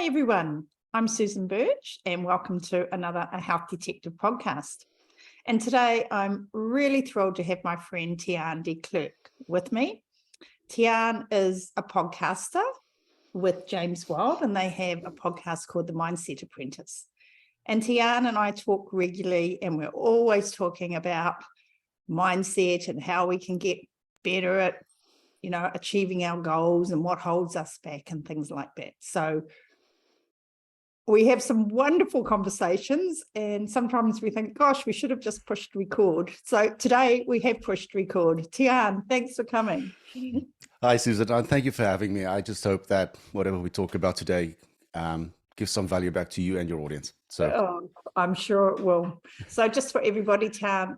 Hi, everyone. I'm Susan Birch, and welcome to another A Health Detective podcast. And today I'm really thrilled to have my friend Tiann de Klerk with me. Tiann is a podcaster with James Wild, and they have a podcast called the Mindset Apprentice. And Tiann and I talk regularly, and we're always talking about mindset and how we can get better at, achieving our goals and what holds us back and things like that. So we have some wonderful conversations, and sometimes we think, gosh, we should have just pushed record. So today we have pushed record. Tiann, thanks for coming. Hi, Susan, and thank you for having me. I just hope that whatever we talk about today gives some value back to you and your audience. So I'm sure it will. So just for everybody, Tiann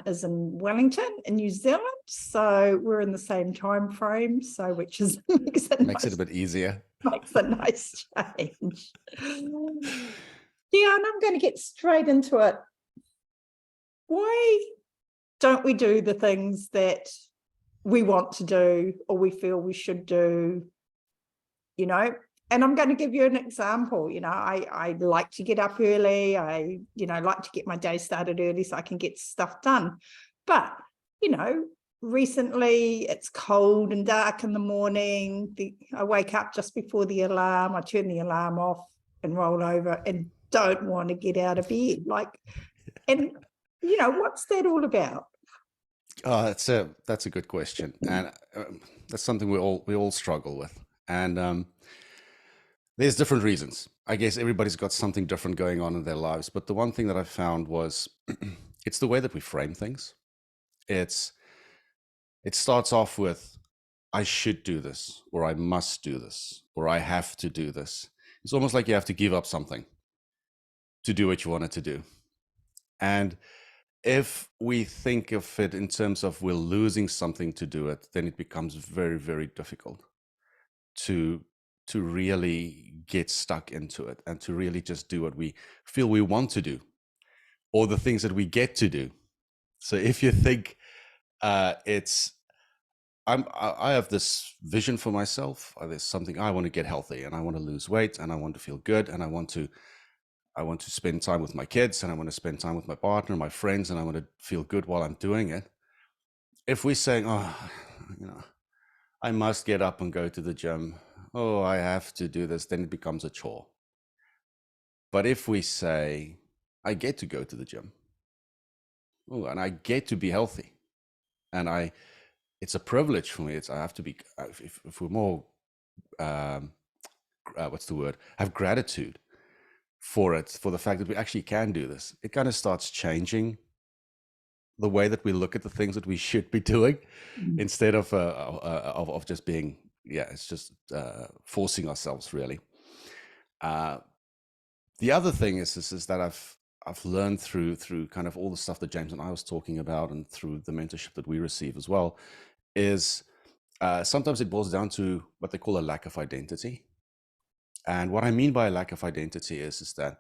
is in Wellington in New Zealand, so we're in the same time frame, so which is makes it a bit easier. Makes a nice change. Yeah, and I'm going to get straight into it. Why don't we do the things that we want to do or we feel we should do? And I'm going to give you an example. I like to get up early. I like to get my day started early so I can get stuff done. But, recently it's cold and dark in the morning. I wake up just before the alarm. I turn the alarm off and roll over and don't want to get out of bed. What's that all about? Oh, that's a good question, and that's something we all struggle with. And there's different reasons. I guess everybody's got something different going on in their lives. But the one thing that I found was it's the way that we frame things. It starts off with, I should do this, or I must do this, or I have to do this. It's almost like you have to give up something to do what you wanted to do. And if we think of it in terms of we're losing something to do it, then it becomes very, very difficult to really get stuck into it and to really just do what we feel we want to do, or the things that we get to do. So if you think I have this vision for myself. There's something I want to get healthy, and I want to lose weight, and I want to feel good, and I want to spend time with my kids, and I want to spend time with my partner, my friends, and I want to feel good while I'm doing it. If we're saying, I must get up and go to the gym, oh, I have to do this, then it becomes a chore. But if we say, I get to go to the gym, oh, and I get to be healthy, and it's a privilege for me. I have to be, if we're more, what's the word? Have gratitude for it, for the fact that we actually can do this. It kind of starts changing the way that we look at the things that we should be doing, instead of just being, it's just forcing ourselves, really. The other thing is that I've learned through kind of all the stuff that James and I was talking about, and through the mentorship that we receive as well, is sometimes it boils down to what they call a lack of identity. And what I mean by a lack of identity is that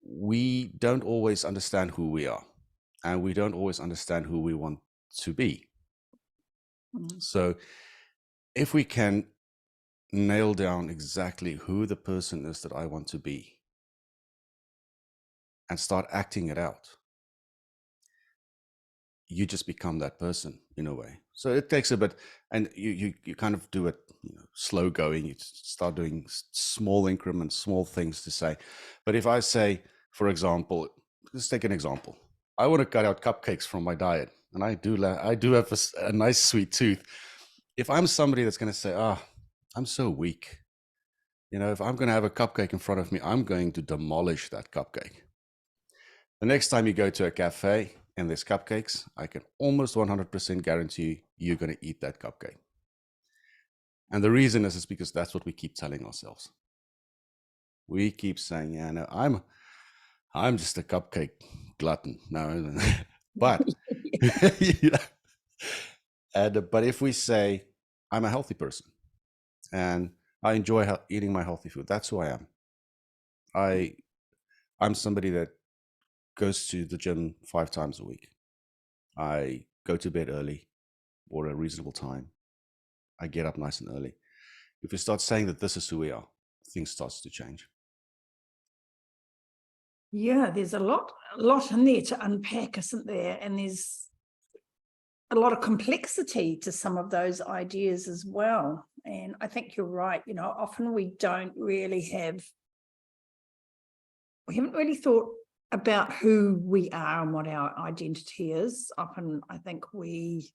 we don't always understand who we are, and we don't always understand who we want to be. So if we can nail down exactly who the person is that I want to be and start acting it out, you just become that person in a way. So it takes a bit, and you kind of do it slow going. You start doing small increments, small things to say. But if I say, for example, let's take an example. I want to cut out cupcakes from my diet, and I do have a nice sweet tooth. If I'm somebody that's going to say, I'm so weak, if I'm going to have a cupcake in front of me, I'm going to demolish that cupcake. The next time you go to a cafe and there's cupcakes, I can almost 100% guarantee you're going to eat that cupcake. And the reason is because that's what we keep telling ourselves. We keep saying, I'm just a cupcake glutton. No, but but if we say, I'm a healthy person and I enjoy eating my healthy food, that's who I am. I'm somebody that goes to the gym 5 times a week. I go to bed early or a reasonable time. I get up nice and early. If we start saying that this is who we are, things starts to change. Yeah, there's a lot in there to unpack, isn't there? And there's a lot of complexity to some of those ideas as well. And I think you're right. Often we haven't really thought about who we are and what our identity is. Often I think we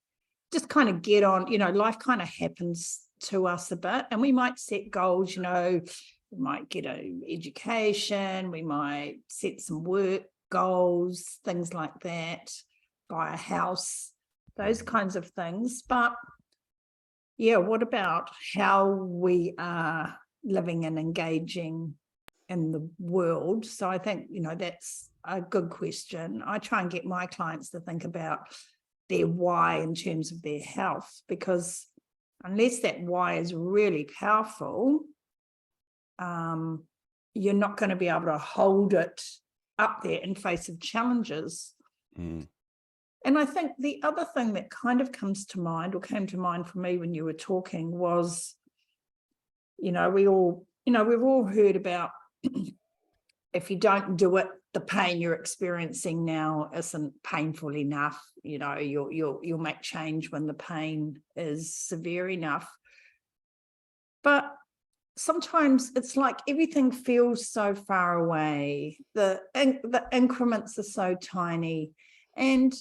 just kind of get on, life kind of happens to us a bit, and we might set goals, we might get an education, we might set some work goals, things like that, buy a house, those kinds of things. But yeah, what about how we are living and engaging in the world? So I think, that's a good question. I try and get my clients to think about their why in terms of their health, because unless that why is really powerful, you're not going to be able to hold it up there in face of challenges. And I think the other thing that kind of comes to mind, or came to mind for me when you were talking, was, we've all heard about if you don't do it, the pain you're experiencing now isn't painful enough. You'll make change when the pain is severe enough. But sometimes it's like everything feels so far away. The increments are so tiny. And,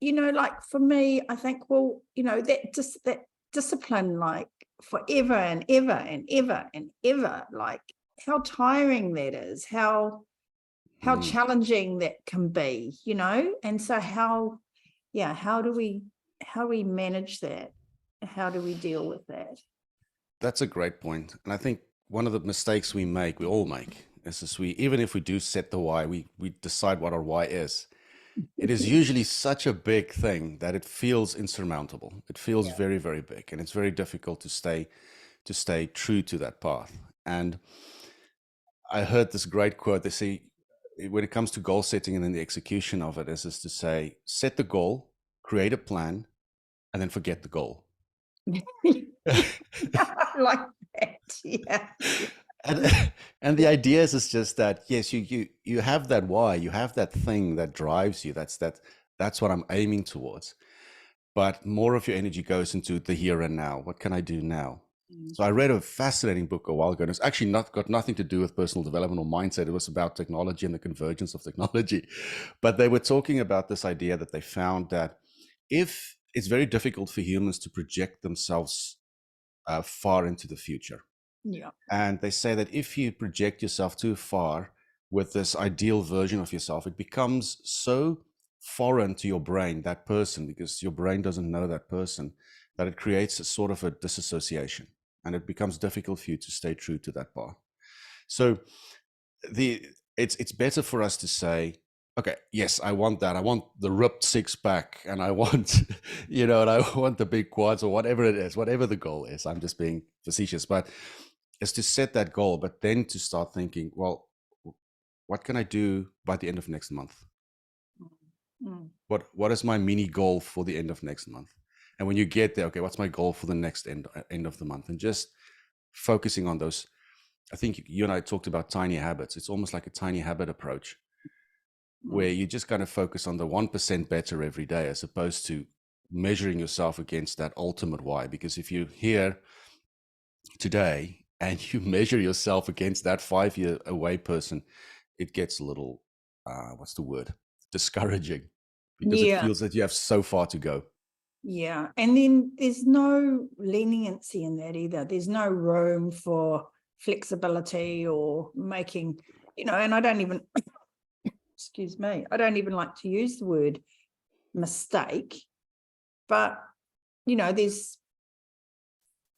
like for me, I think, well, that discipline, like forever and ever and ever and ever, like how tiring that is, how challenging that can be, and so how do we manage that? How do we deal with that? That's a great point. And I think one of the mistakes we all make, is this: even if we do set the why, we decide what our why is. It is usually such a big thing that it feels insurmountable. It feels very, very big, and it's very difficult to stay true to that path. And I heard this great quote. They say, when it comes to goal setting and then the execution of it, is to say, set the goal, create a plan, and then forget the goal. I like that. Yeah. And the idea is just that, yes, you have that why, you have that thing that drives you. That's what I'm aiming towards. But more of your energy goes into the here and now. What can I do now? So I read a fascinating book a while ago, and it's actually got nothing to do with personal development or mindset. It was about technology and the convergence of technology. But they were talking about this idea that they found that if it's very difficult for humans to project themselves far into the future. Yeah. And they say that if you project yourself too far with this ideal version of yourself, it becomes so foreign to your brain, that person, because your brain doesn't know that person, that it creates a sort of a disassociation, and it becomes difficult for you to stay true to that path. So it's better for us to say, okay, yes, I want that. I want the ripped six pack, and I want, and I want the big quads, or whatever it is, whatever the goal is. I'm just being facetious, but is to set that goal, but then to start thinking, well, what can I do by the end of next month? What is my mini goal for the end of next month? And when you get there, okay, what's my goal for the next end of the month? And just focusing on those. I think you and I talked about tiny habits. It's almost like a tiny habit approach, where you just kind of focus on the 1% better every day, as opposed to measuring yourself against that ultimate why. Because if you're here today and you measure yourself against that 5-year away person, it gets a little, what's the word? Discouraging, because it feels that you have so far to go. Yeah. And then there's no leniency in that either. There's no room for flexibility or making, and I don't even, excuse me, I don't even like to use the word mistake, but,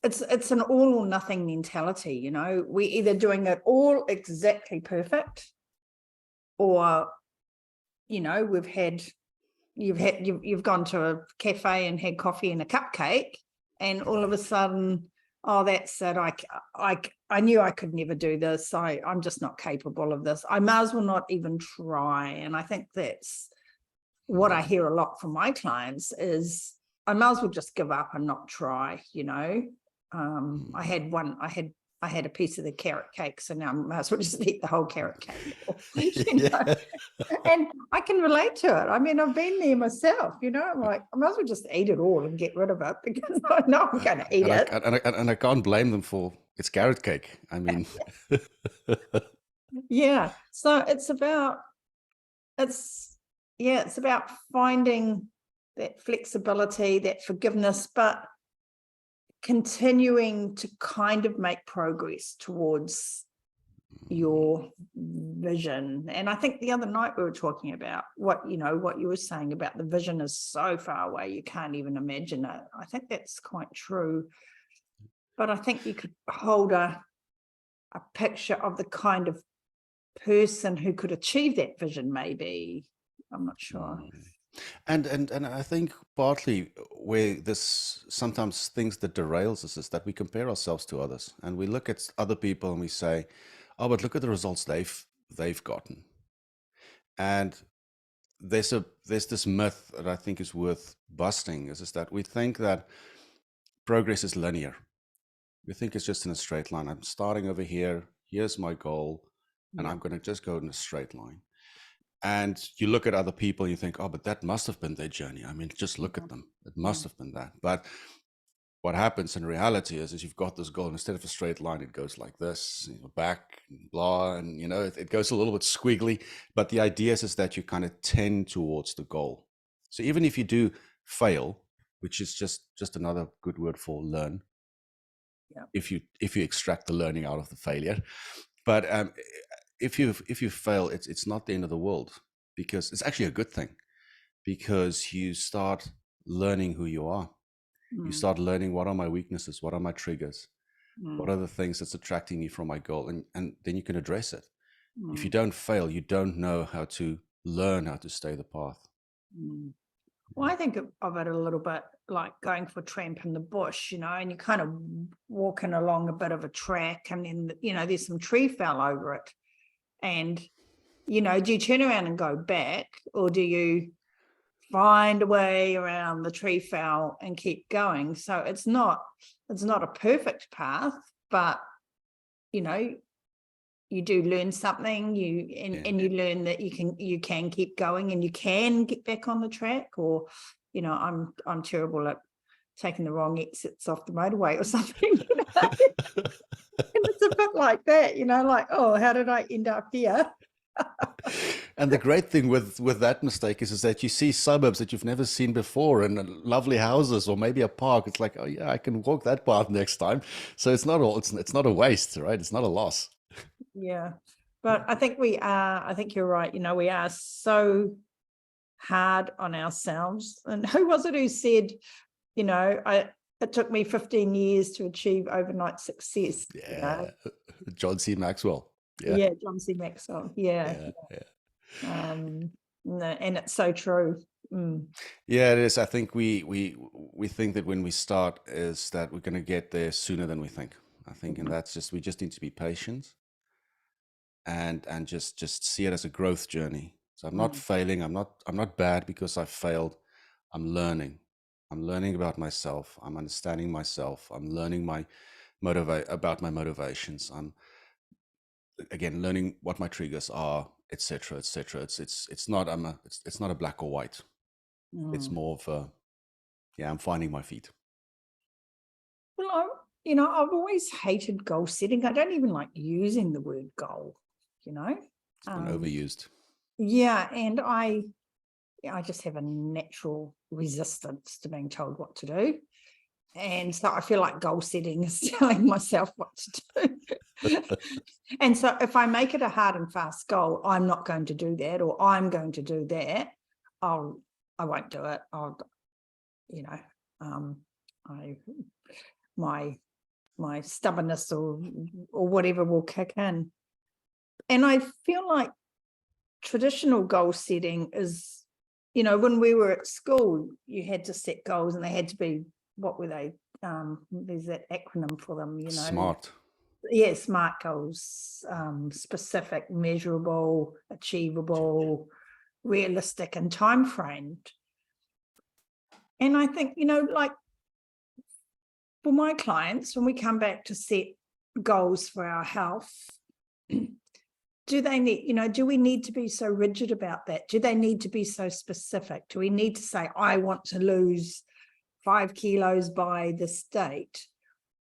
it's an all or nothing mentality. We're either doing it all exactly perfect, or, you've gone to a cafe and had coffee and a cupcake, and all of a sudden, oh, that's it. I knew I could never do this. I'm just not capable of this. I may as well not even try. And I think that's what I hear a lot from my clients is, I might as well just give up and not try. I I had a piece of the carrot cake, so now I might as well just eat the whole carrot cake. Yeah. And I can relate to it. I mean, I've been there myself, I'm like, I might as well just eat it all and get rid of it because I know I'm going to eat it. And I can't blame them for it's carrot cake. I mean, yeah. So it's about finding that flexibility, that forgiveness, but continuing to kind of make progress towards your vision. And I think the other night we were talking about what you were saying about the vision is so far away you can't even imagine it. I think that's quite true. But I think you could hold a picture of the kind of person who could achieve that vision, maybe. I'm not sure. And I think partly where this sometimes things that derails us is that we compare ourselves to others, and we look at other people and we say, "Oh, but look at the results they've gotten." And there's this myth that I think is worth busting, is that we think that progress is linear. We think it's just in a straight line. I'm starting over here. Here's my goal, and I'm going to just go in a straight line. And you look at other people and you think, oh, but that must have been their journey. I mean, just look at them. It must have been that. But what happens in reality is you've got this goal, and instead of a straight line, it goes like this, back, blah, and it goes a little bit squiggly. But the idea is that you kind of tend towards the goal. So even if you do fail, which is just another good word for learn, if you extract the learning out of the failure, but if you fail, it's not the end of the world, because it's actually a good thing, because you start learning who you are. You start learning, what are my weaknesses, what are my triggers, what are the things that's attracting me from my goal, and then you can address it. If you don't fail, you don't know how to learn how to stay the path. Well, I think of it a little bit like going for a tramp in the bush, and you're kind of walking along a bit of a track, and then, there's some tree fell over it. And, do you turn around and go back, or do you find a way around the tree fell and keep going? So it's not a perfect path, but, you do learn something, and you learn that you can keep going and you can get back on the track. Or, I'm terrible at taking the wrong exits off the motorway or something. And it's a bit like that, like, oh, how did I end up here? And the great thing with that mistake is that you see suburbs that you've never seen before, and lovely houses, or maybe a park. It's like, oh yeah, I can walk that path next time. So it's not a waste, right? It's not a loss. Yeah, but I think you're right. We are so hard on ourselves. And who was it who said, it took me 15 years to achieve overnight success? Yeah, John C. Maxwell. Yeah, John C. Maxwell. Yeah. And it's so true. Yeah, it is. I think we think that when we start is that we're going to get there sooner than we think. I think, and that's we just need to be patient and just see it as a growth journey. So I'm not failing. I'm not bad because I failed. I'm learning. I'm learning about myself. I'm understanding myself. I'm learning about my motivations. I'm again learning what my triggers are, etc., etc. It's not a black or white. It's more of a I'm finding my feet. Well, I've always hated goal setting. I don't even like using the word goal. It's been overused. Yeah, and I just have a natural resistance to being told what to do. And so I feel like goal setting is telling myself what to do. And so if I make it a hard and fast goal, I'm not going to do that, or I'm going to do that, I won't do it. My stubbornness or whatever will kick in. And I feel like traditional goal setting is, when we were at school, you had to set goals, and they had to be, what were they? There's that acronym for them, SMART. Yeah, SMART goals, specific, measurable, achievable, realistic, and time framed. And I think, like for my clients, when we come back to set goals for our health, do they need, do we need to be so rigid about that? Do they need to be so specific? Do we need to say, I want to lose 5 kilos by this date?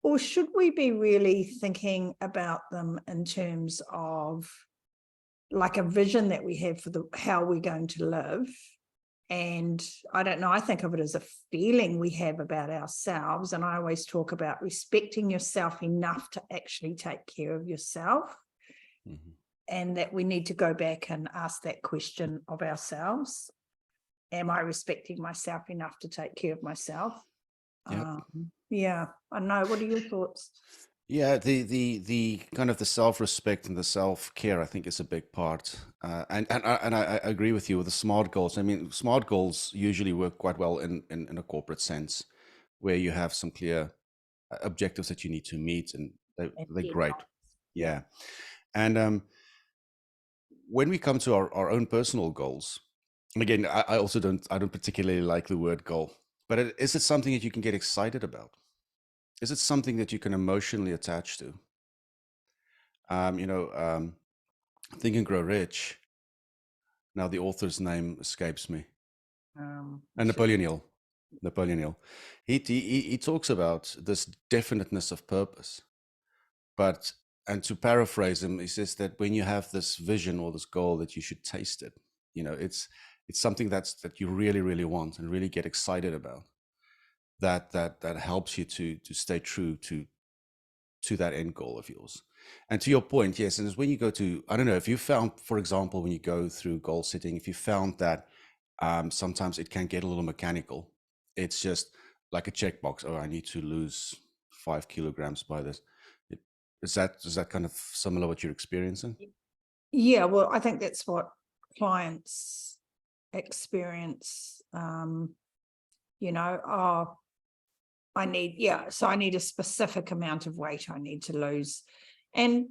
Or should we be really thinking about them in terms of like a vision that we have for how we're going to live? And I don't know, I think of it as a feeling we have about ourselves. And I always talk about respecting yourself enough to actually take care of yourself. Mm-hmm. And that we need to go back and ask that question of ourselves. Am I respecting myself enough to take care of myself? Yeah, I know. What are your thoughts? Yeah, the kind of the self-respect and the self-care, I think, is a big part. And I agree with you with the SMART goals. I mean, SMART goals usually work quite well in a corporate sense, where you have some clear objectives that you need to meet, and they're great. Yeah. And when we come to our own personal goals, and again, I also don't particularly like the word goal, but is it something that you can get excited about? Is it something that you can emotionally attach to? Think and Grow Rich. Now the author's name escapes me. And Napoleon Hill. He talks about this definiteness of purpose. And to paraphrase him, he says that when you have this vision or this goal, that you should taste it. It's something that you really, really want and really get excited about. That helps you to stay true to that end goal of yours. And to your point, yes, and it's when you go to, I don't know, if you found, for example, when you go through goal setting, if you found that sometimes it can get a little mechanical, it's just like a checkbox. Oh, I need to lose 5 kilograms by this. Is that kind of similar what you're experiencing? Yeah, well, I think that's what clients experience. I need a specific amount of weight I need to lose. And,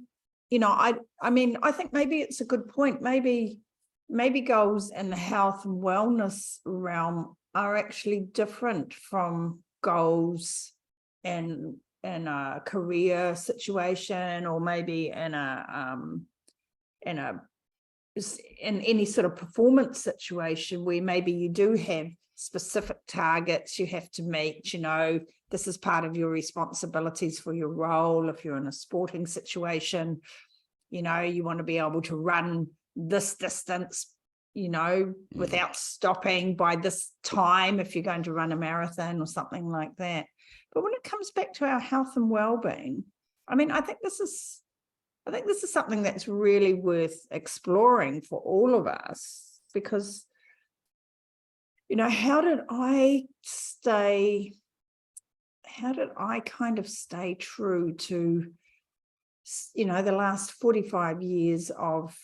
I think maybe it's a good point. Maybe goals in the health and wellness realm are actually different from goals in a career situation, or maybe in any sort of performance situation where maybe you do have specific targets you have to meet. This is part of your responsibilities for your role. If you're in a sporting situation, you want to be able to run this distance, without stopping by this time if you're going to run a marathon or something like that. But when it comes back to our health and well-being, I think this is something that's really worth exploring for all of us, because, how did I kind of stay true to, the last 45 years of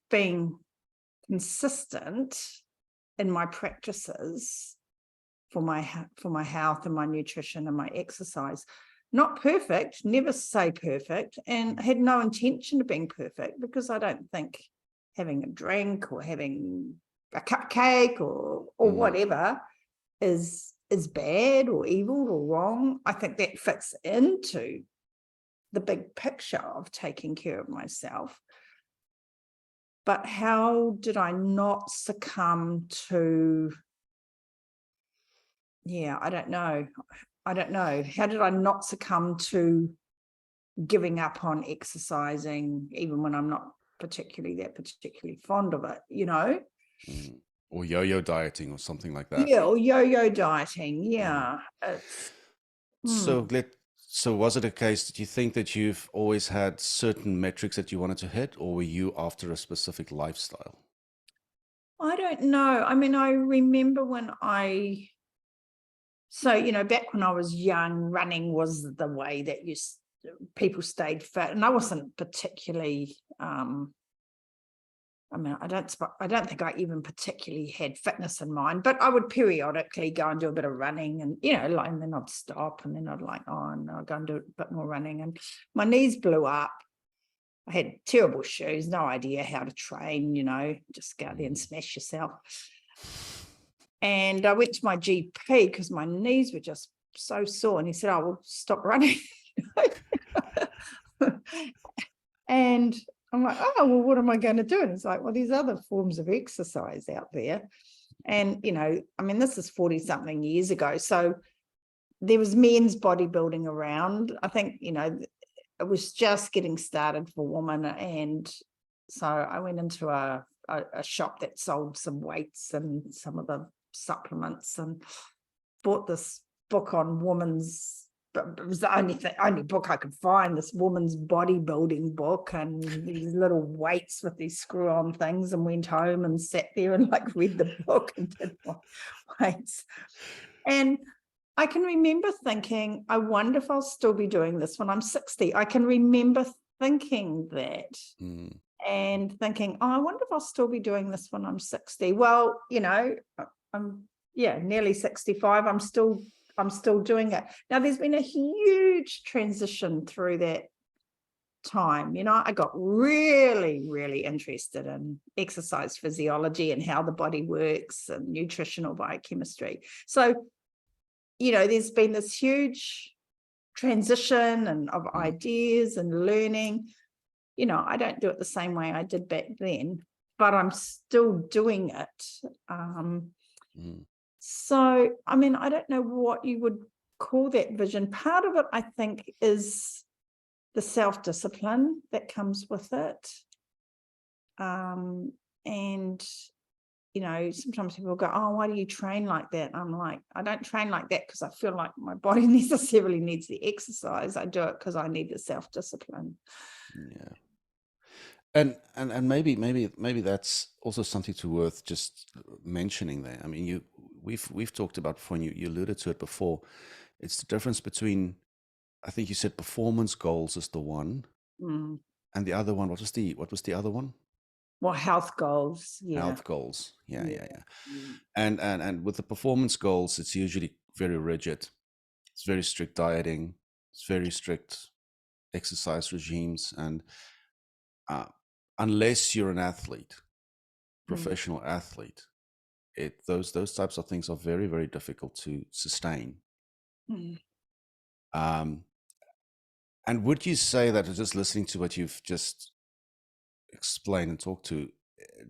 being consistent in my practices for my health and my nutrition and my exercise? Not perfect, never say perfect, and had no intention of being perfect, because I don't think having a drink or having a cupcake or whatever is bad or evil or wrong. I think that fits into the big picture of taking care of myself. But how did I not succumb to, I don't know. How did I not succumb to giving up on exercising, even when I'm not particularly fond of it, Or yo-yo dieting or something like that. Yeah, or yo-yo dieting. Yeah. So was it a case that you think that you've always had certain metrics that you wanted to hit, or were you after a specific lifestyle? I don't know. I remember when back when I was young, running was the way that people stayed fit, and I wasn't particularly. I don't think I even particularly had fitness in mind, but I would periodically go and do a bit of running, and and then I'd stop, and then I'd I'll go and do a bit more running, and my knees blew up. I had terrible shoes, no idea how to train. Just go out there and smash yourself. And I went to my GP because my knees were just so sore, and he said, "Oh, well, stop running." And I'm like, oh, well, what am I going to do? And it's like, well, there's other forms of exercise out there. And, I mean, this is 40 something years ago. So there was men's bodybuilding around. I think, it was just getting started for women. And so I went into a shop that sold some weights and some of the supplements and bought this book on women's, but it was the only book I could find, this woman's bodybuilding book, and these little weights with these screw-on things, and went home and sat there and like read the book and did my weights. And I can remember thinking, I wonder if I'll still be doing this when I'm 60. I can remember thinking that and thinking, oh, I wonder if I'll still be doing this when I'm 60. Well, I'm nearly 65. I'm still doing it. Now, there's been a huge transition through that time. I got really, really interested in exercise physiology and how the body works and nutritional biochemistry. So, there's been this huge transition and of ideas and learning. I don't do it the same way I did back then, but I'm still doing it. So, I mean, I don't know what you would call that vision. Part of it, I think, is the self-discipline that comes with it. And, sometimes people go, oh, why do you train like that? I'm like, I don't train like that because I feel like my body necessarily needs the exercise. I do it because I need the self-discipline. Yeah. And maybe that's also something to worth just mentioning there. I mean, we've talked about before, and you alluded to it before. It's the difference between, I think you said performance goals is the one, and the other one. What was the other one? Well, health goals. Yeah. Health goals. Yeah. And with the performance goals, it's usually very rigid. It's very strict dieting. It's very strict exercise regimes, and unless you're an athlete, professional athlete, those types of things are very, very difficult to sustain. And would you say that, just listening to what you've just explained and talked to,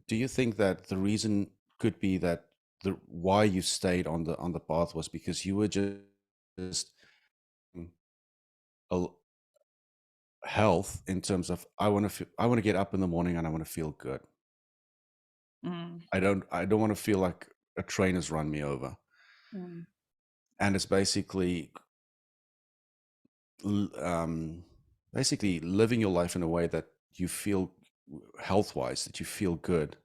do you think that the reason could be that why you stayed on the path was because you were just health in terms of, I want to get up in the morning and I want to feel good. I don't want to feel like a train has run me over. And it's basically living your life in a way that you feel health-wise, that you feel good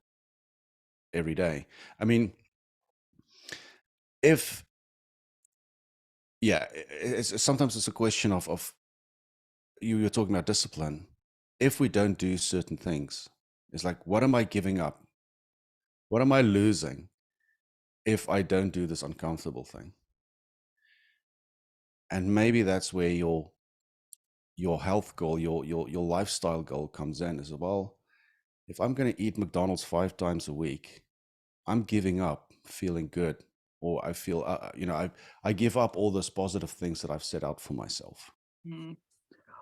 every day. I mean, sometimes it's a question of you're talking about discipline. If we don't do certain things, it's like, what am I giving up? What am I losing if I don't do this uncomfortable thing? And maybe that's where your health goal, your lifestyle goal comes in, as well. If I'm going to eat McDonald's 5 times a week, I'm giving up feeling good, or I feel, I give up all those positive things that I've set out for myself.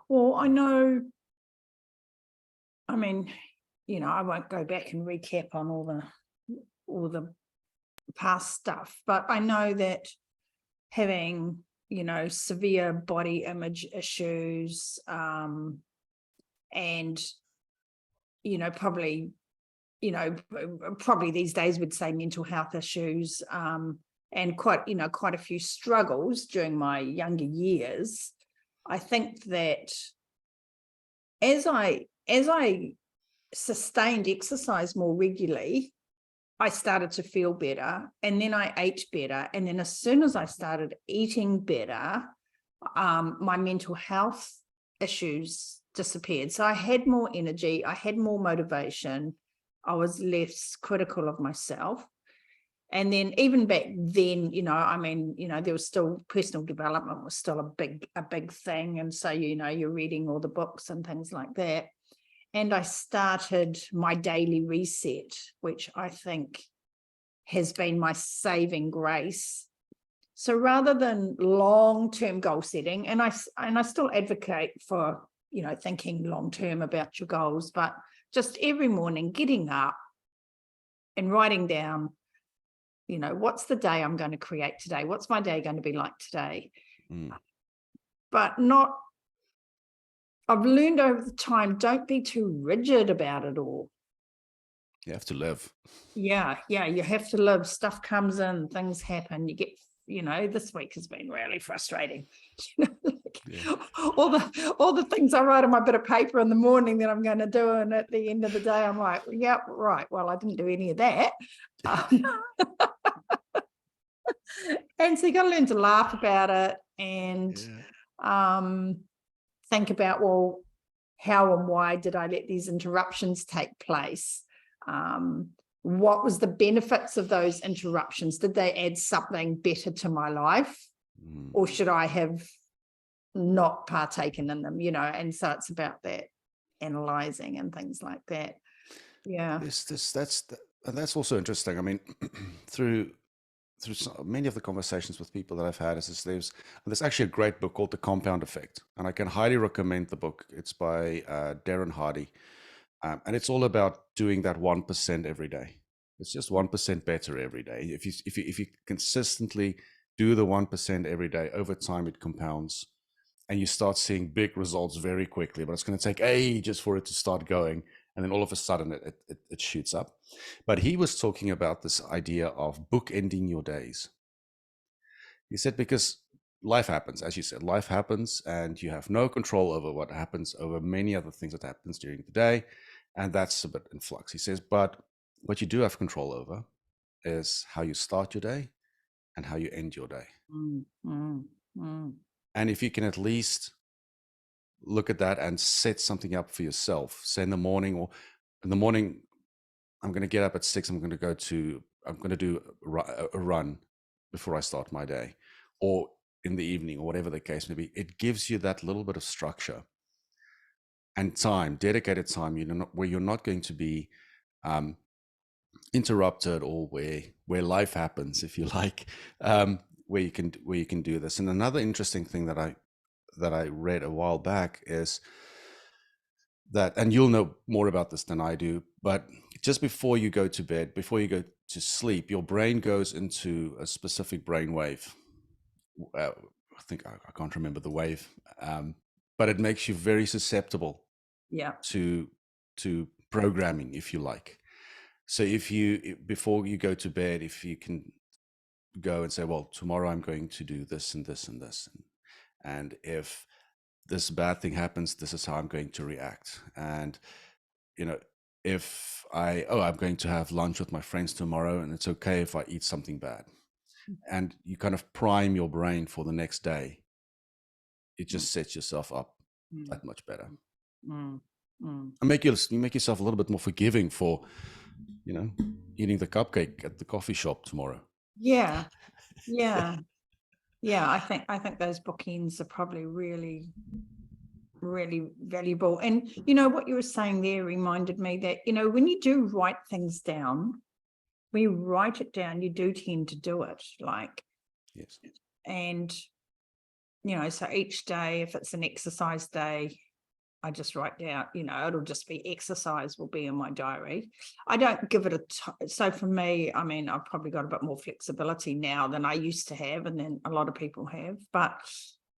Well, I know, I mean, I won't go back and recap on all the past stuff, but I know that having, severe body image issues, and, probably these days would say mental health issues, and quite a few struggles during my younger years. I think that as I sustained exercise more regularly, I started to feel better, and then I ate better. And then as soon as I started eating better, my mental health issues disappeared. So I had more energy, I had more motivation, I was less critical of myself. And then even back then, there was still, personal development was still a big thing. And so, you're reading all the books and things like that. And I started my daily reset, which I think has been my saving grace. So rather than long-term goal setting, and I still advocate for, thinking long term about your goals, but just every morning getting up and writing down, what's the day I'm going to create today? What's my day going to be like today? But I've learned over the time, don't be too rigid about it all. You have to live. Yeah, you have to live. Stuff comes in, things happen. You get, this week has been really frustrating. All the things I write on my bit of paper in the morning that I'm going to do, and at the end of the day, I'm like, yeah, right. Well, I didn't do any of that. And so you got to learn to laugh about it and think about, well, how and why did I let these interruptions take place? What was the benefits of those interruptions? Did they add something better to my life? Or should I have not partaken in them? And so it's about that analyzing and things like that. Yeah. That's also interesting. I mean, through many of the conversations with people that I've had, there's actually a great book called The Compound Effect, and I can highly recommend the book. It's by Darren Hardy, and it's all about doing that 1% every day. It's just 1% better every day. If you consistently do the 1% every day, over time it compounds, and you start seeing big results very quickly. But it's going to take ages for it to start going, and then all of a sudden it shoots up. But he was talking about this idea of bookending your days. He said, because life happens, as you said, life happens, and you have no control over what happens, over many other things that happens during the day, and that's a bit in flux. He says, but what you do have control over is how you start your day and how you end your day. And if you can at least look at that and set something up for yourself, say in the morning, I'm going to get up at 6. I'm going to do a run before I start my day, or in the evening, or whatever the case may be. It gives you that little bit of structure and time, dedicated time, where you're not going to be interrupted, or where life happens, if you like, where you can do this. And another interesting thing that I read a while back is that, and you'll know more about this than I do, but just before you go to bed, before you go to sleep, your brain goes into a specific brain wave. I think I can't remember the wave, but it makes you very susceptible to programming, if you like. So before you go to bed, if you can go and say, well, tomorrow I'm going to do this and this and this, and if this bad thing happens, this is how I'm going to react. And if I'm going to have lunch with my friends tomorrow, and it's okay if I eat something bad, and you kind of prime your brain for the next day, it just sets yourself up that much better. And make yourself a little bit more forgiving for eating the cupcake at the coffee shop tomorrow. Yeah I think those bookends are probably really, really valuable. And what you were saying there reminded me that when you do write things down, when you write it down, you do tend to do it. Yes. And so each day, if it's an exercise day, I just write down, it'll just be exercise will be in my diary. I don't give it so for me, I mean, I've probably got a bit more flexibility now than I used to have, and then a lot of people have, but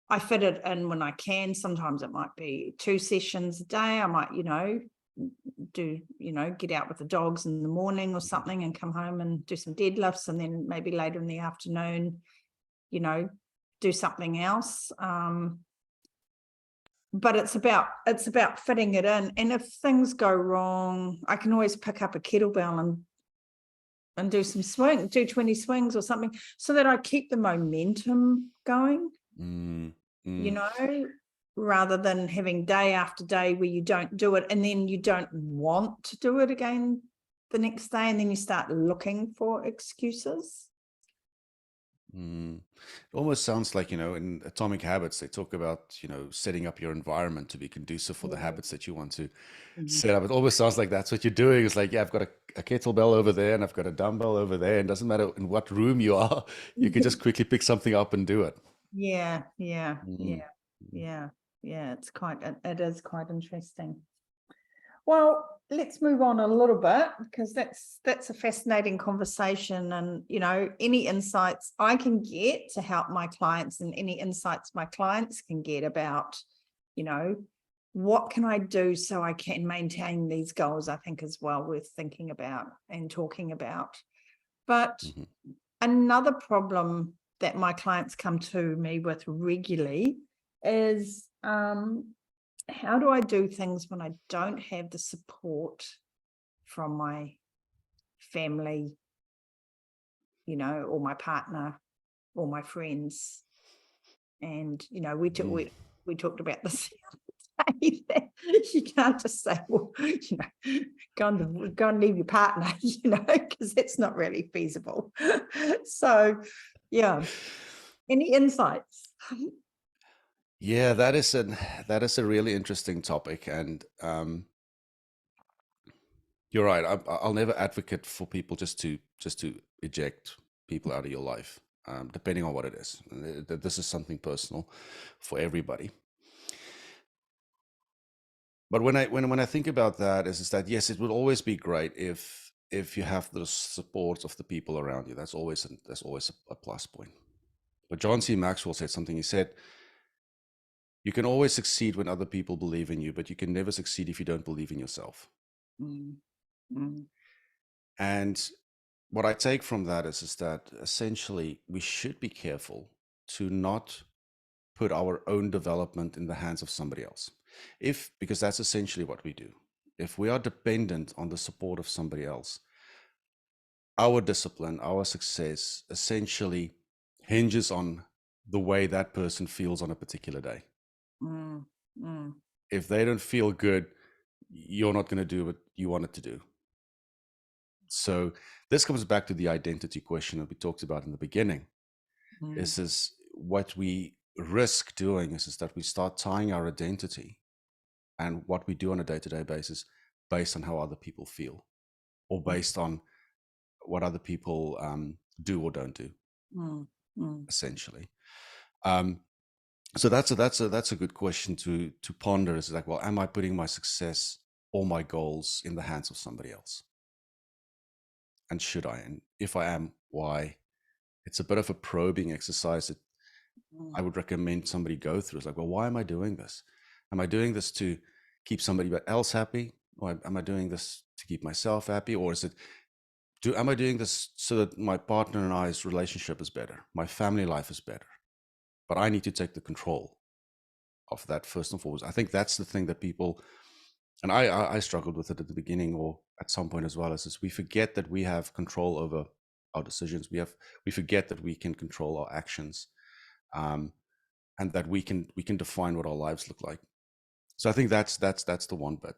I fit it in when I can. Sometimes it might be 2 sessions a day. I might, do, get out with the dogs in the morning or something and come home and do some deadlifts, and then maybe later in the afternoon, do something else. But it's about fitting it in. And if things go wrong, I can always pick up a kettlebell and do some swing, do 20 swings or something, so that I keep the momentum going, rather than having day after day where you don't do it, and then you don't want to do it again the next day, and then you start looking for excuses. It almost sounds like, in Atomic Habits, they talk about, setting up your environment to be conducive for the habits that you want to set up. It almost sounds like that's what you're doing. It's like, I've got a kettlebell over there, and I've got a dumbbell over there, and it doesn't matter in what room you are, you can just quickly pick something up and do it. Yeah. It is quite interesting. Well, let's move on a little bit, because that's a fascinating conversation, and any insights I can get to help my clients, and any insights my clients can get about what can I do so I can maintain these goals, I think is well worth thinking about and talking about. But another problem that my clients come to me with regularly is how do I do things when I don't have the support from my family, or my partner or my friends? And, we talked about this the other day, that you can't just say, well, go and leave your partner, because that's not really feasible. So, yeah. Any insights? Yeah, that is a really interesting topic, and you're right. I'll never advocate for people just to eject people out of your life, depending on what it is. This is something personal for everybody. But when I think about that, is that yes, it would always be great if you have the support of the people around you. That's always a plus point. But John C. Maxwell said something. He said, you can always succeed when other people believe in you, but you can never succeed if you don't believe in yourself. And what I take from that is that essentially we should be careful to not put our own development in the hands of somebody else. Because that's essentially what we do. If we are dependent on the support of somebody else, our discipline, our success essentially hinges on the way that person feels on a particular day. If they don't feel good, you're not going to do what you wanted to do. So this comes back to the identity question that we talked about in the beginning. Is what we risk doing is that we start tying our identity and what we do on a day-to-day basis based on how other people feel, or based on what other people do or don't do, essentially. So that's a good question to ponder. Is like, well, am I putting my success or my goals in the hands of somebody else? And should I? And if I am, why? It's a bit of a probing exercise that I would recommend somebody go through. It's like, well, why am I doing this? Am I doing this to keep somebody else happy? Or am I doing this to keep myself happy? Or am I doing this so that my partner and I's relationship is better? My family life is better? But I need to take the control of that first and foremost. I think that's the thing that people, and I struggled with it at the beginning or at some point as well, is we forget that we have control over our decisions. We forget that we can control our actions, and that we can define what our lives look like. So I think that's the one bit.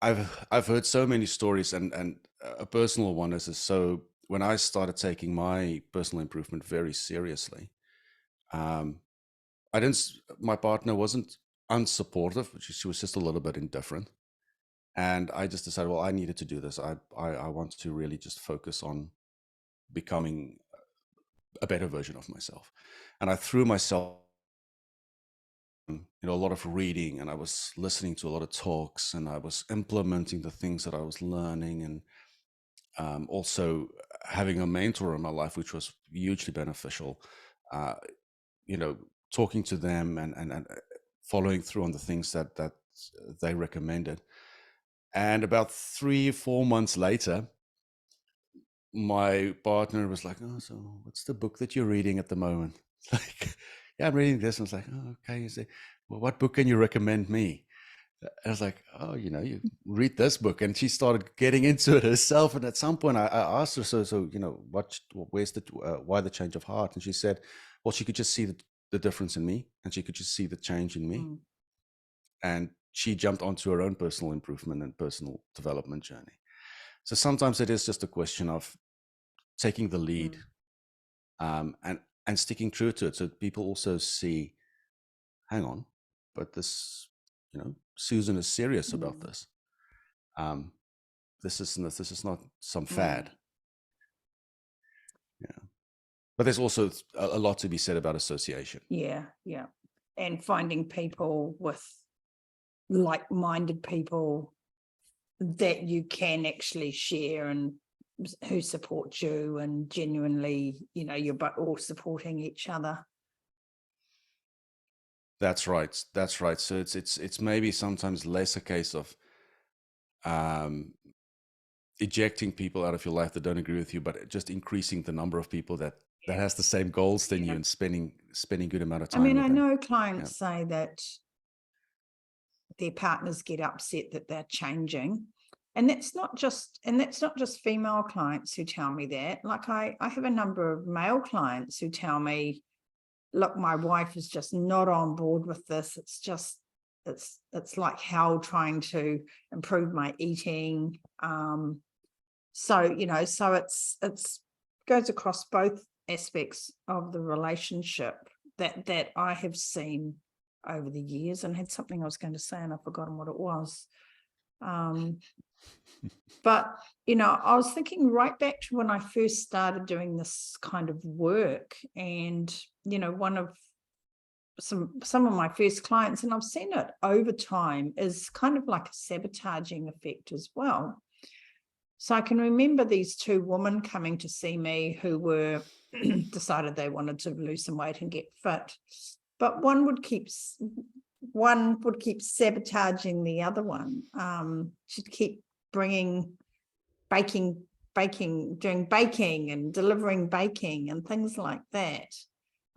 I've heard so many stories, and a personal one is so when I started taking my personal improvement very seriously, my partner wasn't unsupportive, she was just a little bit indifferent. And I just decided, well, I needed to do this. I want to really just focus on becoming a better version of myself. And I threw myself, a lot of reading, and I was listening to a lot of talks, and I was implementing the things that I was learning, and also having a mentor in my life, which was hugely beneficial. Talking to them and following through on the things that they recommended. And about 3-4 months later, my partner was like, "Oh, so what's the book that you're reading at the moment?" Like, "Yeah, I'm reading this." And I was like, "Oh, okay." You say, "Well, what book can you recommend me?" I was like, "Oh, you read this book." And she started getting into it herself. And at some point I asked her, so why the change of heart? And she said, well, she could just see the difference in me, and she could just see the change in me. And she jumped onto her own personal improvement and personal development journey. So sometimes it is just a question of taking the lead, and sticking true to it, so people also see, hang on, but this, Susan is serious about this. This is not some fad. Yeah. But there's also a lot to be said about association. Yeah. And finding people with like-minded people that you can actually share and who support you, and genuinely, you're all supporting each other. That's right. So it's maybe sometimes less a case of ejecting people out of your life that don't agree with you, but just increasing the number of people that has the same goals than you, and spending good amount of time with I them. know clients say that their partners get upset that they're changing. And that's not just female clients who tell me that. Like I have a number of male clients who tell me, look, my wife is just not on board with this. It's just, it's like hell trying to improve my eating. So it's goes across both aspects of the relationship that I have seen over the years. And had something I was going to say and I've forgotten what it was. But, I was thinking right back to when I first started doing this kind of work, and, one of some of my first clients, and I've seen it over time, is kind of like a sabotaging effect as well. So I can remember these two women coming to see me who were decided they wanted to lose some weight and get fit, but one would keep sabotaging the other one. She'd keep bringing doing baking and delivering baking and things like that.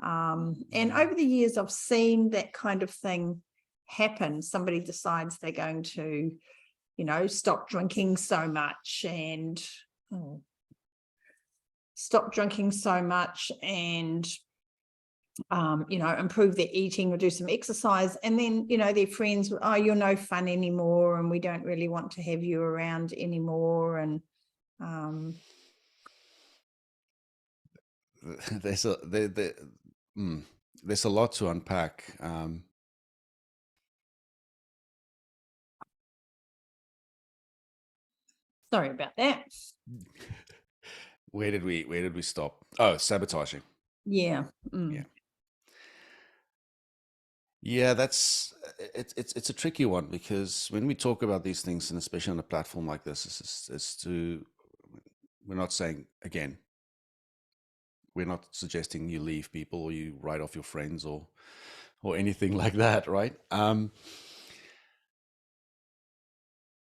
And over the years, I've seen that kind of thing happen. Somebody decides they're going to, stop drinking so much and improve their eating or do some exercise. And then, their friends, oh, you're no fun anymore, and we don't really want to have you around anymore. And there's a lot to unpack. Sorry about that. Where did we stop? Oh, sabotaging. Yeah. Yeah, it's a tricky one, because when we talk about these things, and especially on a platform like this, we're not saying, again, we're not suggesting you leave people or you write off your friends or anything like that, right? I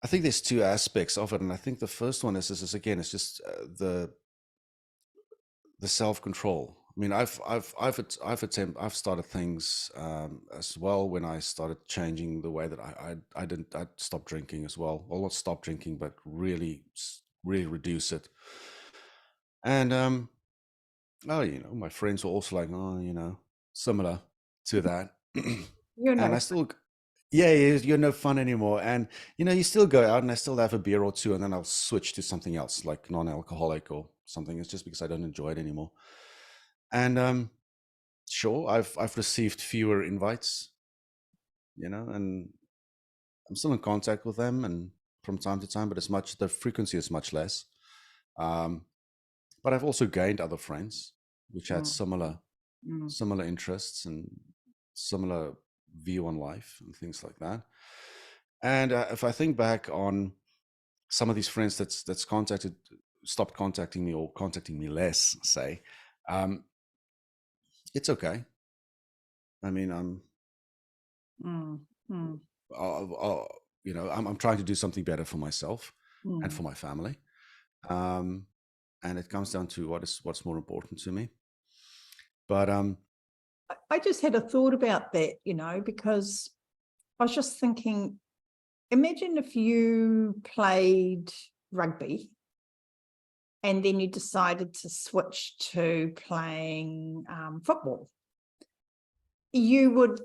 think there's two aspects of it, and I think the first one is again, it's just the self-control. I mean, I've started things as well when I started changing the way that I'd stop drinking as well. Well, not stop drinking, but really reduce it. And my friends were also like, oh, similar to that. You're and no I still, you're no fun anymore. And you still go out, and I still have a beer or two, and then I'll switch to something else, like non-alcoholic or something. It's just because I don't enjoy it anymore. And sure, I've received fewer invites, and I'm still in contact with them, and from time to time, but the frequency is much less. But I've also gained other friends which had similar interests and similar view on life and things like that. And if I think back on some of these friends that's stopped contacting me, or contacting me less, say, it's okay. I mean, I'm trying to do something better for myself and for my family. And it comes down to what's more important to me. But I just had a thought about that, because I was just thinking, imagine if you played rugby and then you decided to switch to playing football. You would,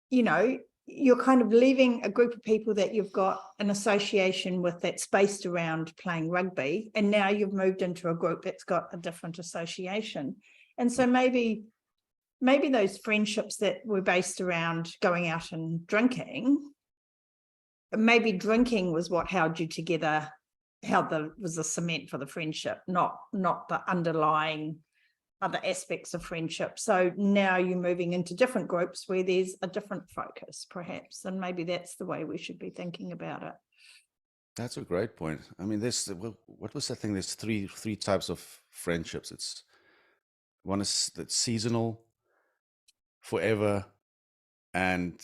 you're kind of leaving a group of people that you've got an association with that's based around playing rugby, and now you've moved into a group that's got a different association. And so maybe those friendships that were based around going out and drinking, maybe drinking was what held you together, was the cement for the friendship, not the underlying other aspects of friendship. So now you're moving into different groups where there's a different focus, perhaps, and maybe that's the way we should be thinking about it. That's a great point. I mean, what was that thing? There's three types of friendships. It's one is that's seasonal, forever, and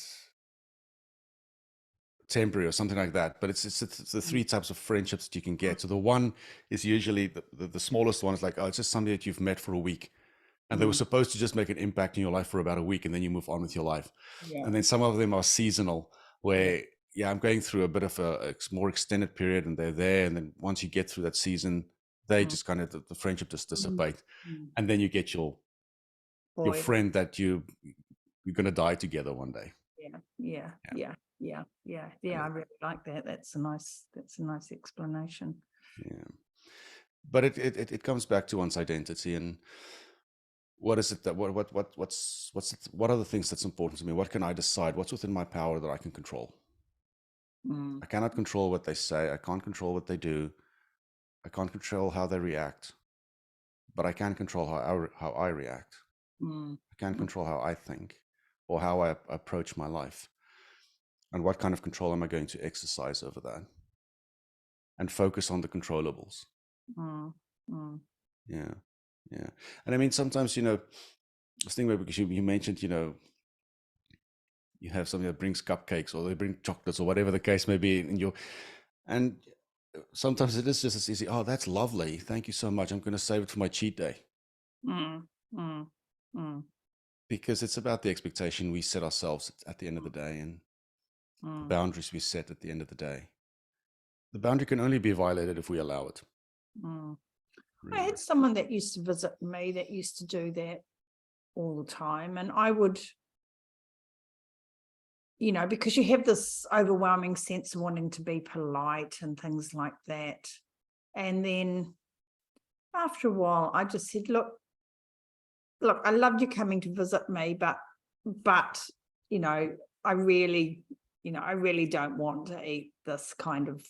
temporary or something like that. But it's the three types of friendships that you can get. So the one is usually the smallest one is like, oh, it's just somebody that you've met for a week. And they were supposed to just make an impact in your life for about a week, and then you move on with your life. Yeah. And then some of them are seasonal, where I'm going through a bit of a more extended period, and they're there. And then once you get through that season, they just kind of the friendship just dissipate, and then you get your friend that you're going to die together one day. Yeah. I really like that. That's a nice explanation. Yeah, but it comes back to one's identity and. What is it that what are the things that's important to me? What can I decide? What's within my power that I can control? I cannot control what they say. I can't control what they do. I can't control how they react, but I can control how I react. I can't control how I think or how I approach my life. And what kind of control am I going to exercise over that? And focus on the controllables. Yeah. And I mean, sometimes, I was thinking about, because you mentioned, you have something that brings cupcakes or they bring chocolates or whatever the case may be and sometimes it is just as easy. Oh, that's lovely. Thank you so much. I'm going to save it for my cheat day. Because it's about the expectation we set ourselves at the end of the day and the boundaries we set at the end of the day. The boundary can only be violated if we allow it. Really. I had someone that used to visit me that used to do that all the time. And I would, because you have this overwhelming sense of wanting to be polite and things like that. And then after a while, I just said, look, I loved you coming to visit me, but I really don't want to eat this kind of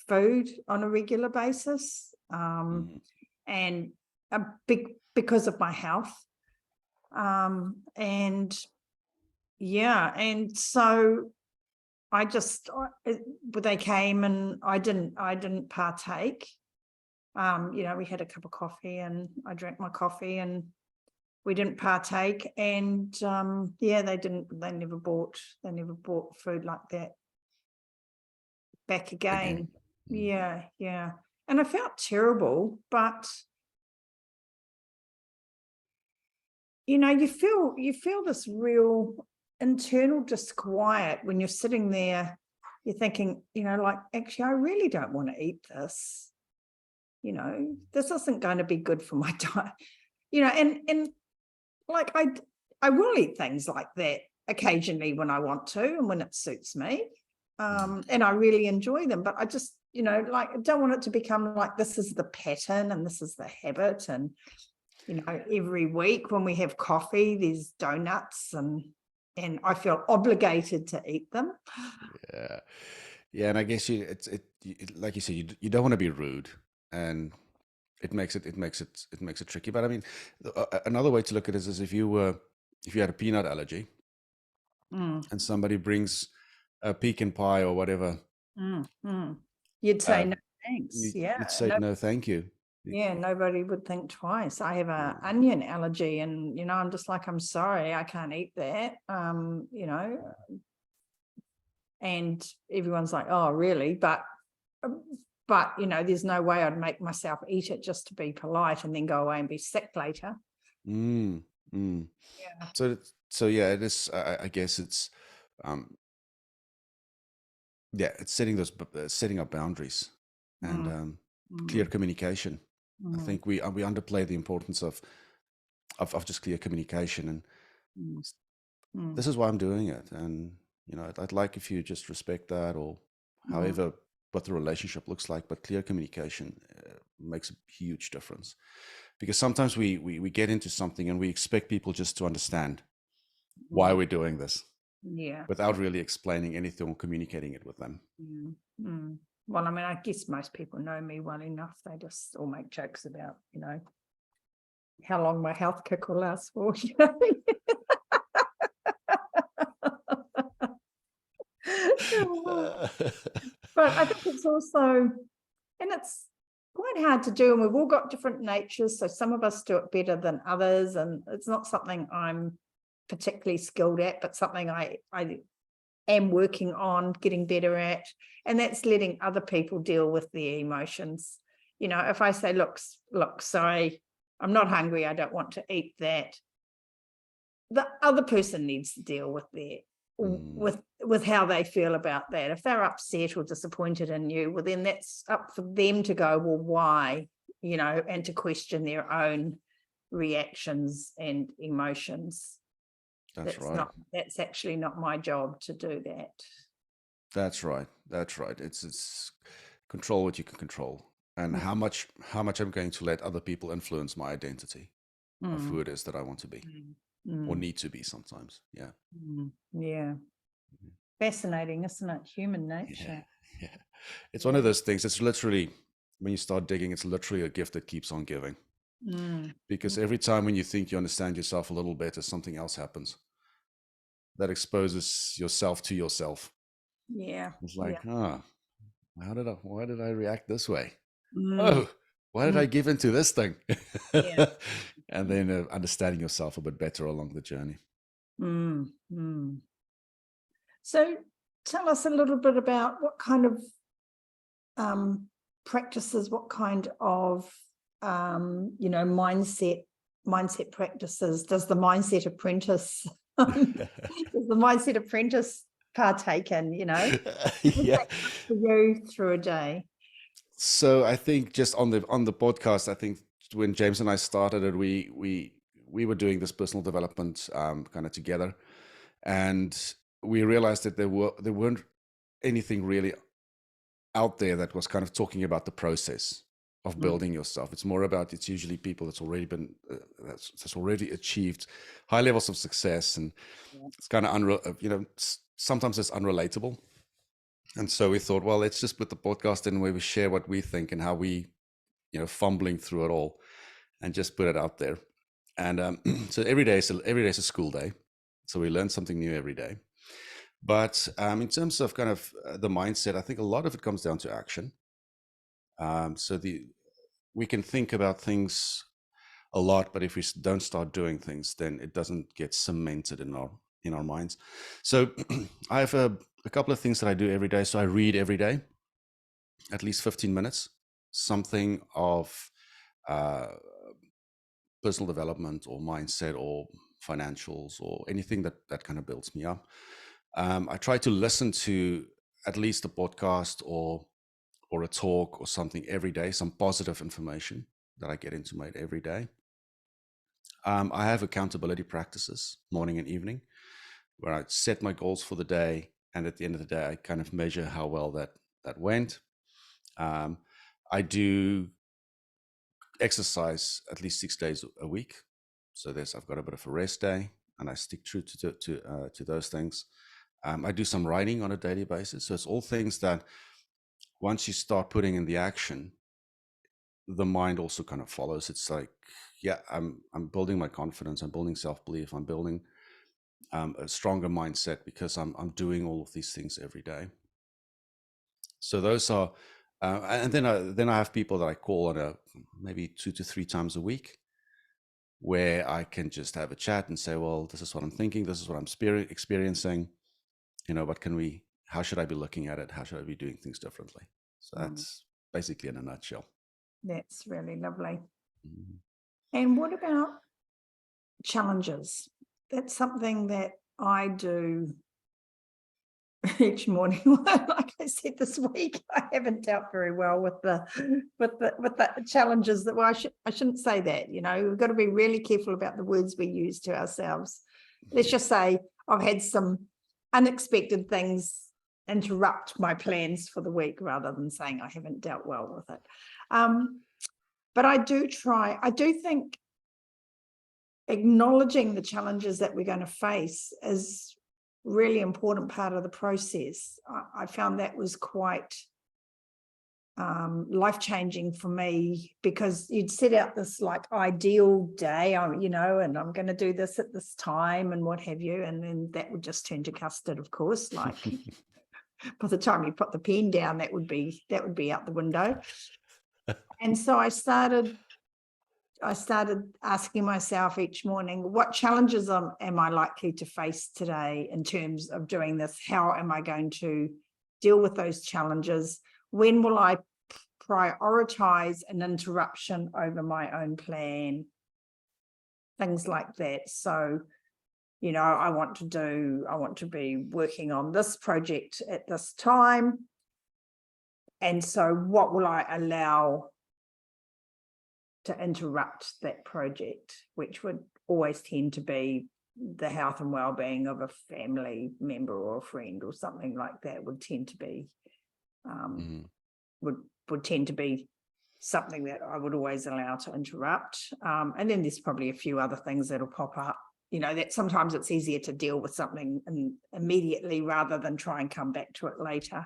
food on a regular basis. And because of my health. And so they came and I didn't partake. We had a cup of coffee and I drank my coffee and we didn't partake. And they never bought food like that back again. Yeah. And I felt terrible, but you feel this real internal disquiet when you're sitting there. You're thinking, actually, I really don't want to eat this. This isn't going to be good for my diet. And like I will eat things like that occasionally when I want to and when it suits me. And I really enjoy them, but I just, I don't want it to become like this is the pattern and this is the habit. And, every week when we have coffee, there's donuts and I feel obligated to eat them. Yeah. And I guess like you said, you don't want to be rude, and it makes it tricky. But I mean, another way to look at it is if you had a peanut allergy and somebody brings a pecan pie or whatever, you'd say no thanks. You'd say no thank you. Yeah, nobody would think twice. I have an onion allergy and, I'm just like, I'm sorry, I can't eat that, and everyone's like, oh, really? But there's no way I'd make myself eat it just to be polite and then go away and be sick later. Yeah. So yeah, it is, I guess it's, it's setting up boundaries and clear communication. I think we underplay the importance of just clear communication, and this is why I'm doing it. And I'd like if you just respect that, or however what the relationship looks like. But clear communication makes a huge difference, because sometimes we get into something and we expect people just to understand why we're doing this, without really explaining anything or communicating it with them. Well, I mean, I guess most people know me well enough. They just all make jokes about, how long my health kick will last for. But I think it's also, and it's quite hard to do, and we've all got different natures. So some of us do it better than others, and it's not something I'm particularly skilled at, but something I am working on getting better at. And that's letting other people deal with their emotions. You know, if I say, look, sorry, I'm not hungry, I don't want to eat that, the other person needs to deal with their with how they feel about that. If they're upset or disappointed in you, well, then that's up for them to go, well, why, you know, and to question their own reactions and emotions. That's right. That's actually not my job to do that. That's right. That's right. It's control what you can control, and how much I'm going to let other people influence my identity of who it is that I want to be or need to be sometimes. Yeah. Yeah. Fascinating, isn't it? Human nature. Yeah. It's one of those things. It's literally, when you start digging, it's literally a gift that keeps on giving. Because every time when you think you understand yourself a little better, something else happens that exposes yourself to yourself. Yeah. It's like, why did I react this way? Oh, why did I give into this thing? Yeah. And then understanding yourself a bit better along the journey. So tell us a little bit about what kind of practices, what kind of you know, mindset practices does the Mindset Apprentice partake in, you know? Yeah. For you through a day. So I think just on the podcast, I think when James and I started it, we were doing this personal development kind of together, and we realized that there weren't anything really out there that was kind of talking about the process of building yourself. It's more about, it's usually people that's already been that's already achieved high levels of success, and it's kind of you know, sometimes it's unrelatable. And so we thought, well, let's just put the podcast in where we share what we think and how we, you know, fumbling through it all, and just put it out there. And so every day is a school day, so we learn something new every day. But in terms of kind of the mindset, I think a lot of it comes down to action. So we can think about things a lot, but if we don't start doing things, then it doesn't get cemented in our minds. So I have a couple of things that I do every day. So I read every day, at least 15 minutes, something of personal development or mindset or financials or anything that kind of builds me up. I try to listen to at least a podcast or a talk or something every day, some positive information that I get into my every day. I have accountability practices morning and evening, where I set my goals for the day, and at the end of the day, I kind of measure how well that went. I do exercise at least 6 days a week, so I've got a bit of a rest day, and I stick true to those things. I do some writing on a daily basis, so it's all things that once you start putting in the action, the mind also kind of follows. It's like, yeah, I'm building my confidence, I'm building self-belief, I'm building a stronger mindset because I'm doing all of these things every day. So those are, and then I have people that I call on maybe 2 to 3 times a week, where I can just have a chat and say, well, this is what I'm thinking, this is what I'm experiencing. You know, how should I be looking at it? How should I be doing things differently? So that's basically in a nutshell. That's really lovely. And what about challenges? That's something that I do each morning. Like I said, this week I haven't dealt very well with the challenges that, well, I shouldn't say that, you know, we've got to be really careful about the words we use to ourselves. Let's just say I've had some unexpected things interrupt my plans for the week, rather than saying I haven't dealt well with it. But I do think acknowledging the challenges that we're going to face is really important part of the process. I found that was quite life-changing for me, because you'd set out this like ideal day, and I'm going to do this at this time and what have you, and then that would just turn to custard, of course. Like by the time you put the pen down, that would be out the window. And so I started asking myself each morning, what challenges am I likely to face today in terms of doing this? How am I going to deal with those challenges? When will I prioritize an interruption over my own plan? Things like that. So, I want to be working on this project at this time. And so what will I allow to interrupt that project, which would always tend to be the health and well-being of a family member or a friend or something like that, would tend to be would tend to be something that I would always allow to interrupt. And then there's probably a few other things that'll pop up, that sometimes it's easier to deal with something immediately rather than try and come back to it later.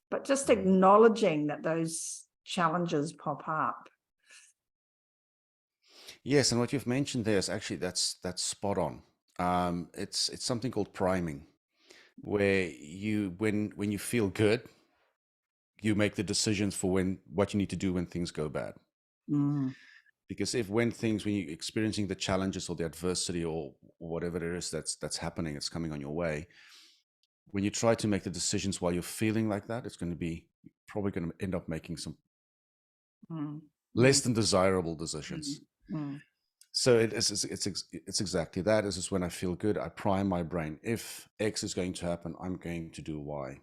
But just acknowledging that those challenges pop up. Yes, and what you've mentioned there is actually that's spot on. It's something called priming, where when you feel good, you make the decisions for what you need to do when things go bad. Because when you're experiencing the challenges or the adversity or whatever it is that's happening, it's coming on your way. When you try to make the decisions while you're feeling like that, it's probably going to end up making some less than desirable decisions. So it's exactly that. This is when I feel good, I prime my brain. If X is going to happen, I'm going to do Y.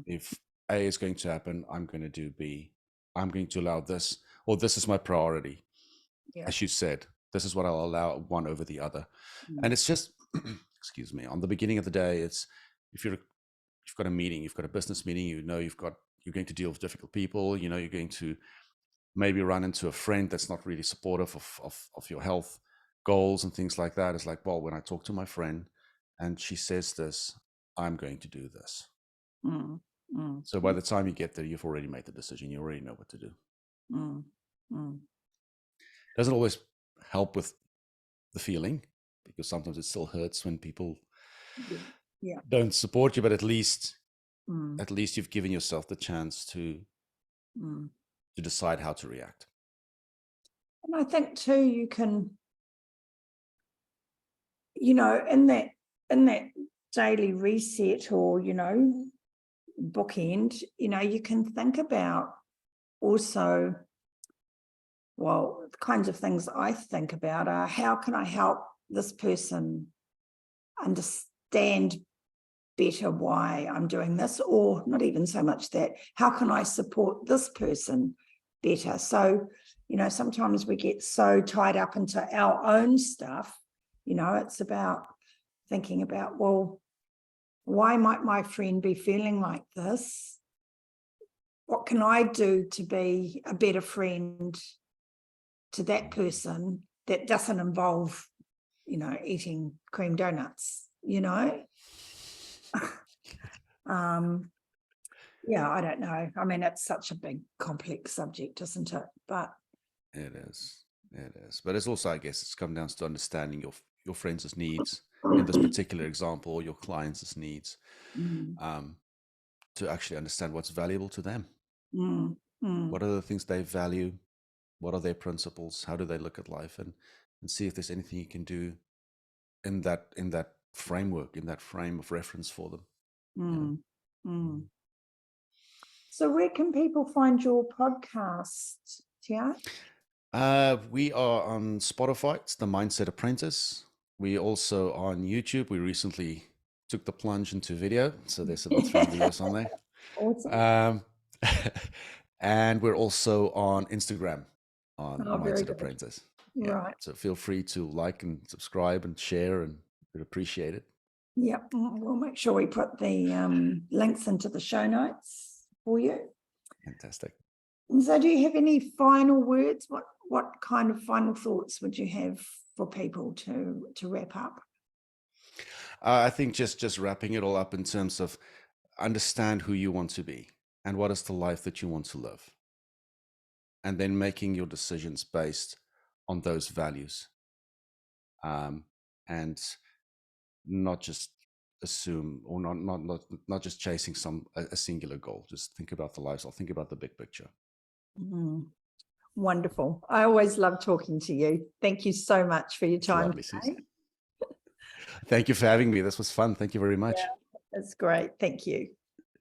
If A is going to happen, I'm going to do B. I'm going to allow this, or this is my priority. As you said, this is what I'll allow one over the other. And it's just, excuse me, on the beginning of the day, it's if you've got a meeting, you've got a business meeting, you're going to deal with difficult people, you're going to maybe run into a friend that's not really supportive of your health goals and things like that. It's like, well, when I talk to my friend and she says this, I'm going to do this. So by the time you get there, you've already made the decision. You already know what to do. Doesn't always help with the feeling, because sometimes it still hurts when people don't support you, but at least you've given yourself the chance to decide how to react. And I think too, you can, in that daily reset or, bookend, you can think about also, well, the kinds of things I think about are, how can I help this person understand better why I'm doing this? Or not even so much that, how can I support this person better? So, sometimes we get so tied up into our own stuff, it's about thinking about, well, why might my friend be feeling like this? What can I do to be a better friend to that person that doesn't involve, eating cream donuts, I don't know. I mean, it's such a big, complex subject, isn't it? But it is. But it's also, I guess, it's come down to understanding your friends' needs in this particular example, or your clients' needs, to actually understand what's valuable to them. What are the things they value? What are their principles? How do they look at life? And see if there's anything you can do in that framework, in that frame of reference for them. So where can people find your podcast, Tiaan? We are on Spotify. It's the Mindset Apprentice. We also on YouTube. We recently took the plunge into video, so there's about 3 videos on there. Awesome. And we're also on Instagram on Mindset Apprentice. Right. So feel free to like and subscribe and share, and we'd appreciate it. Yep. We'll make sure we put the links into the show notes for you. Fantastic. And so do you have any final words? What kind of final thoughts would you have for people to wrap up? I think just wrapping it all up in terms of understand who you want to be and what is the life that you want to live. And then making your decisions based on those values. And not just assume, or not just chasing a singular goal. Just think about the lifestyle, think about the big picture. Wonderful. I always love talking to you. Thank you so much for your time Lovely, today. Susan. Thank you for having me. This was fun. Thank you very much. Yeah, that's great. Thank you.